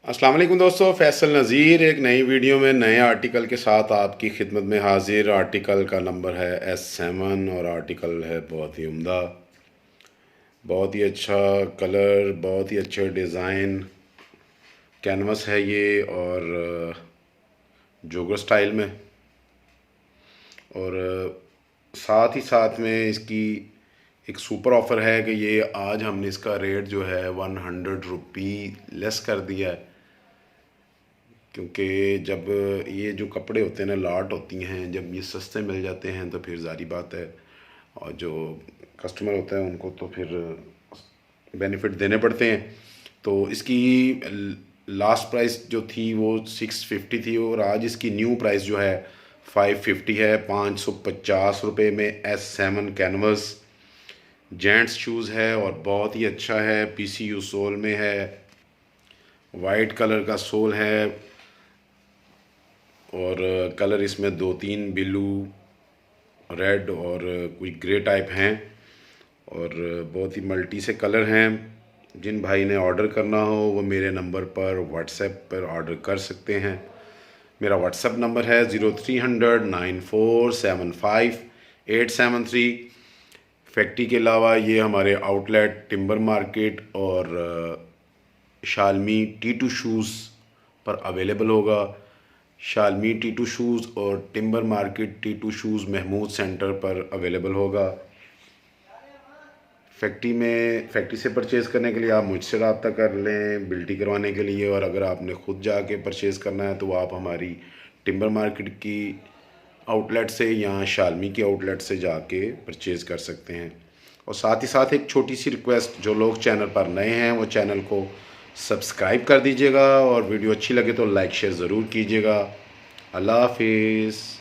अस्सलाम वालेकुम दोस्तों, फैसल नज़ीर एक नई वीडियो में नए आर्टिकल के साथ आपकी खिदमत में हाजिर। आर्टिकल का नंबर है S7 और आर्टिकल है बहुत ही उम्दा, बहुत ही अच्छा कलर, बहुत ही अच्छे डिज़ाइन कैनवस है ये, और जोगर स्टाइल में। और साथ ही साथ में इसकी एक सुपर ऑफ़र है कि ये आज हमने इसका रेट जो है 100 रुपी लेस कर दिया है, क्योंकि जब ये जो कपड़े होते हैं ना, लाट होती हैं, जब ये सस्ते मिल जाते हैं तो फिर ज़ाहिर बात है, और जो कस्टमर होता है उनको तो फिर बेनिफिट देने पड़ते हैं। तो इसकी लास्ट प्राइस जो थी वो 650 थी, और आज इसकी न्यू प्राइस जो है 550 है। 550 रुपये में S7 कैनवस जेंट्स शूज़ है, और बहुत ही अच्छा है। PCU सोल में है, वाइट कलर का सोल है, और कलर इसमें दो तीन ब्लू, रेड और कोई ग्रे टाइप हैं, और बहुत ही मल्टी से कलर हैं। जिन भाई ने ऑर्डर करना हो वो मेरे नंबर पर व्हाट्सएप पर ऑर्डर कर सकते हैं। मेरा व्हाट्सएप नंबर है 03009475 873। फैक्ट्री के अलावा ये हमारे आउटलेट टिम्बर मार्केट और शालमी T2 शूज़ पर अवेलेबल होगा। शालमी T2 शूज़ और timber market T2 shoes Mahmood centre पर अवेलेबल होगा। फैक्ट्री से परचेज़ करने के लिए आप मुझसे रब्ता कर लें बिल्टी करवाने के लिए, और अगर आपने ख़ुद जाके परचेज़ करना है तो आप हमारी टिम्बर मार्केट की आउटलेट से या शालमी की आउटलेट से जाके परचेज़ कर सकते हैं। और साथ ही साथ एक छोटी सी रिक्वेस्ट, जो लोग चैनल पर नए हैं वो चैनल को सब्सक्राइब कर दीजिएगा, और वीडियो अच्छी लगे तो लाइक शेयर ज़रूर कीजिएगा। अल्लाह हाफिज़।